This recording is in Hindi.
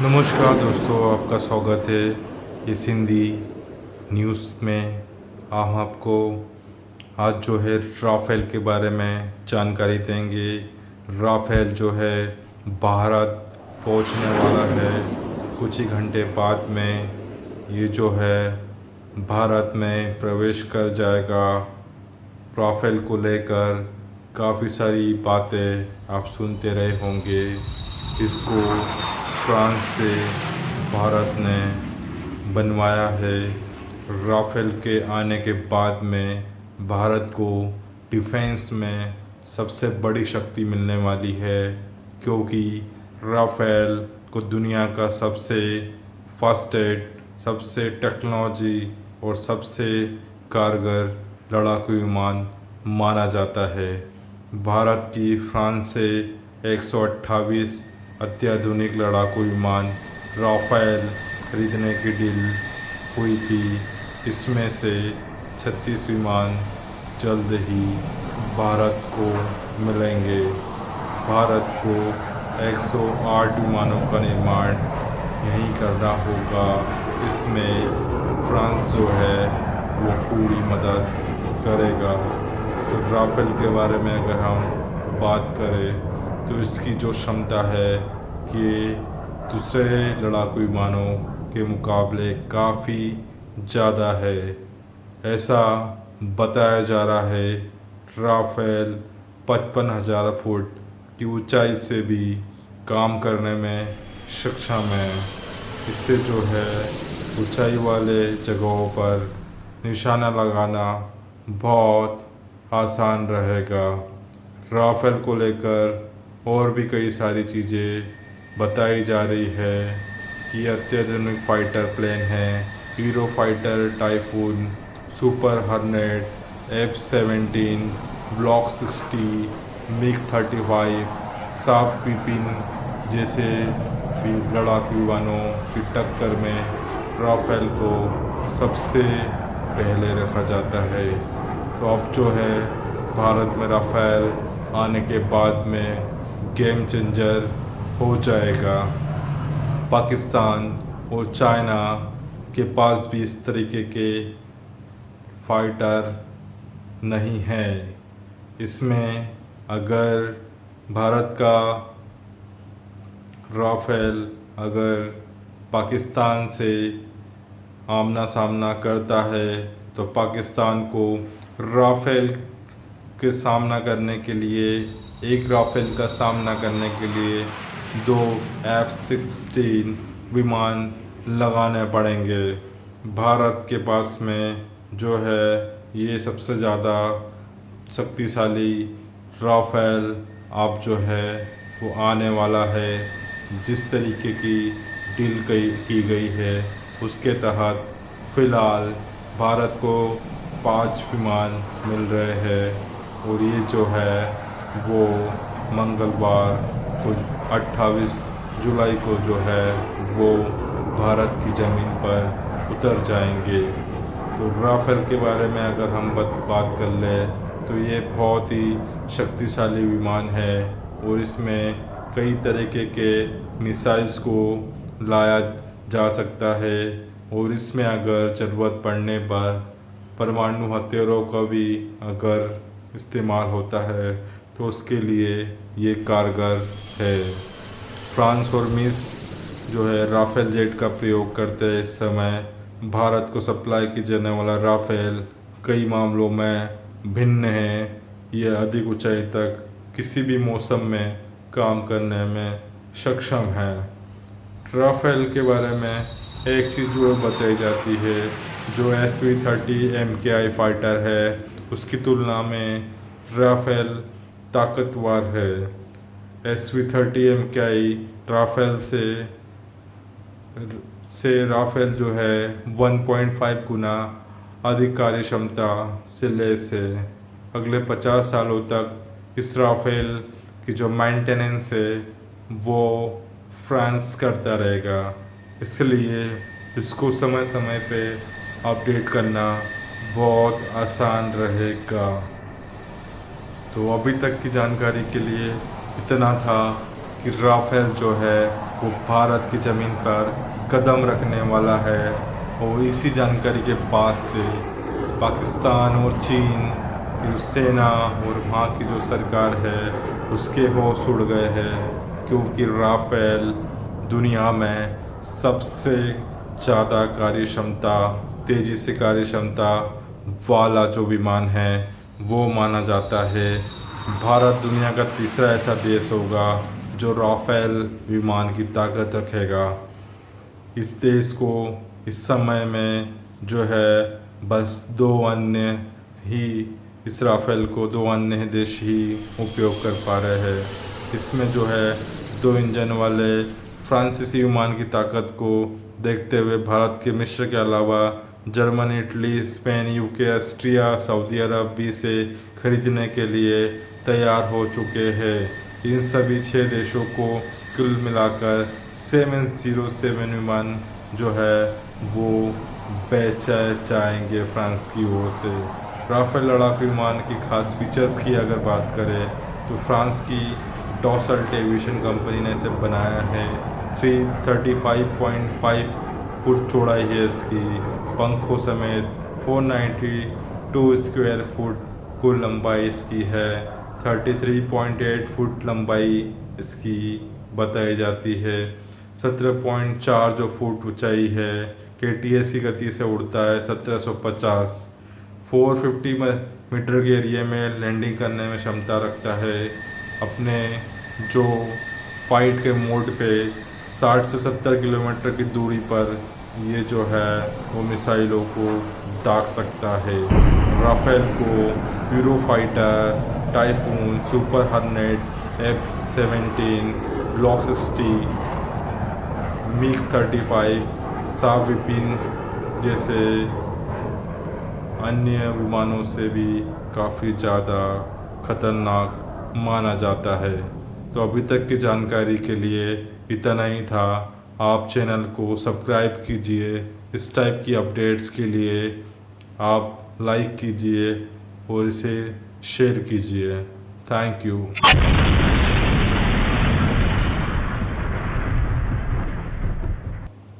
नमस्कार दोस्तों, आपका स्वागत है इस हिंदी न्यूज़ में। हम आपको आज जो है राफ़ेल के बारे में जानकारी देंगे। राफ़ेल जो है भारत पहुंचने वाला है कुछ ही घंटे बाद में। ये जो है भारत में प्रवेश कर जाएगा। राफ़ेल को लेकर काफ़ी सारी बातें आप सुनते रहे होंगे। इसको फ्रांस से भारत ने बनवाया है। राफ़ेल के आने के बाद में भारत को डिफेंस में सबसे बड़ी शक्ति मिलने वाली है, क्योंकि राफ़ेल को दुनिया का सबसे फास्टेस्ट, सबसे टेक्नोलॉजी और सबसे कारगर लड़ाकू विमान माना जाता है। भारत की फ्रांस से 128 अत्याधुनिक लड़ाकू विमान राफ़ेल खरीदने की डील हुई थी। इसमें से 36 विमान जल्द ही भारत को मिलेंगे। भारत को 108 विमानों का निर्माण यहीं करना होगा। इसमें फ्रांस जो है वो पूरी मदद करेगा। तो राफ़ेल के बारे में अगर हम बात करें तो इसकी जो क्षमता है कि दूसरे लड़ाकू विमानों के मुकाबले काफ़ी ज़्यादा है। ऐसा बताया जा रहा है राफ़ेल 55,000 फुट की ऊंचाई से भी काम करने में सक्षम है। इससे जो है ऊंचाई वाले जगहों पर निशाना लगाना बहुत आसान रहेगा। राफ़ेल को लेकर और भी कई सारी चीज़ें बताई जा रही है कि अत्याधुनिक फाइटर प्लेन हैं। Eurofighter, Typhoon, Super Hornet, F-17, block 60, MiG-35, Saab Gripen जैसे भी लड़ाकू विमानों की टक्कर में राफ़ेल को सबसे पहले रखा जाता है। तो अब जो है भारत में राफ़ेल आने के बाद में गेम चेंजर हो जाएगा। पाकिस्तान और चाइना के पास भी इस तरीके के फाइटर नहीं है। इसमें अगर भारत का राफ़ेल अगर पाकिस्तान से आमना सामना करता है तो पाकिस्तान को राफ़ेल के सामना करने के लिए, एक राफ़ेल का सामना करने के लिए 2 F-16 विमान लगाने पड़ेंगे। भारत के पास में जो है ये सबसे ज़्यादा शक्तिशाली राफ़ेल अब जो है वो आने वाला है। जिस तरीके की डील की गई है उसके तहत फ़िलहाल भारत को 5 विमान मिल रहे हैं। और ये जो है वो मंगलवार को 28 जुलाई को जो है वो भारत की ज़मीन पर उतर जाएंगे। तो राफ़ेल के बारे में अगर हम बात कर लें तो ये बहुत ही शक्तिशाली विमान है और इसमें कई तरीके के मिसाइल्स को लाया जा सकता है। और इसमें अगर ज़रूरत पड़ने पर परमाणु हथियारों का भी अगर इस्तेमाल होता है तो उसके लिए ये कारगर है। फ्रांस और मिस जो है राफ़ेल जेट का प्रयोग करते हैं। इस समय भारत को सप्लाई की जाने वाला राफ़ेल कई मामलों में भिन्न है। ये अधिक ऊंचाई तक किसी भी मौसम में काम करने में सक्षम है। राफ़ेल के बारे में एक चीज़ वो बताई जाती है, जो SV-30 MKI फाइटर है उसकी तुलना में राफ़ेल ताकतवर है। SV-30 MKI राफ़ेल से राफ़ेल जो है 1.5 गुना अधिक कार्य क्षमता से लैस है। अगले 50 सालों तक इस राफ़ेल की जो मेंटेनेंस है वो फ्रांस करता रहेगा, इसलिए इसको समय समय पे अपडेट करना बहुत आसान रहेगा। तो अभी तक की जानकारी के लिए इतना था कि राफ़ेल जो है वो भारत की ज़मीन पर कदम रखने वाला है। और इसी जानकारी के पास से पाकिस्तान और चीन की सेना और वहाँ की जो सरकार है उसके होश उड़ गए हैं, क्योंकि राफेल दुनिया में सबसे ज़्यादा कार्य क्षमता, तेज़ी से कार्य क्षमता वाला जो विमान है वो माना जाता है। भारत दुनिया का तीसरा ऐसा देश होगा जो राफेल विमान की ताकत रखेगा। इस देश को इस समय में जो है बस दो अन्य देश ही उपयोग कर पा रहे हैं। इसमें जो है 2 इंजन वाले फ्रांसीसी विमान की ताकत को देखते हुए भारत के मिस्र के अलावा Germany, Italy, Spain, UK, Austria, Saudi अरब भी इसे खरीदने के लिए तैयार हो चुके हैं। इन सभी 6 देशों को कुल मिलाकर 707 विमान जो है वो बेचे जाएंगे फ्रांस की ओर से। राफेल लड़ाकू विमान की खास फीचर्स की अगर बात करें तो फ्रांस की डॉसल्ट एविएशन कंपनी ने इसे बनाया है। 335.5 फुट चौड़ाई है इसकी, पंखों समेत 492 स्क्वायर फुट कुल लंबाई इसकी है। 33.8 फुट लंबाई इसकी बताई जाती है। 17.4 जो फुट ऊंचाई है। KTS की गति से उड़ता है 1750। 450 मीटर के एरिया में लैंडिंग करने में क्षमता रखता है। अपने जो फाइट के मोड पे 60 से 70 किलोमीटर की दूरी पर ये जो है वो मिसाइलों को दाग सकता है। राफेल को Eurofighter, typhoon, Super Hornet, F-17, block 60, MiG-35, साफ विपिन जैसे अन्य विमानों से भी काफ़ी ज़्यादा खतरनाक माना जाता है। तो अभी तक की जानकारी के लिए इतना ही था। आप चैनल को सब्सक्राइब कीजिए। इस टाइप की अपडेट्स के लिए आप लाइक कीजिए और इसे शेयर कीजिए। Thank you.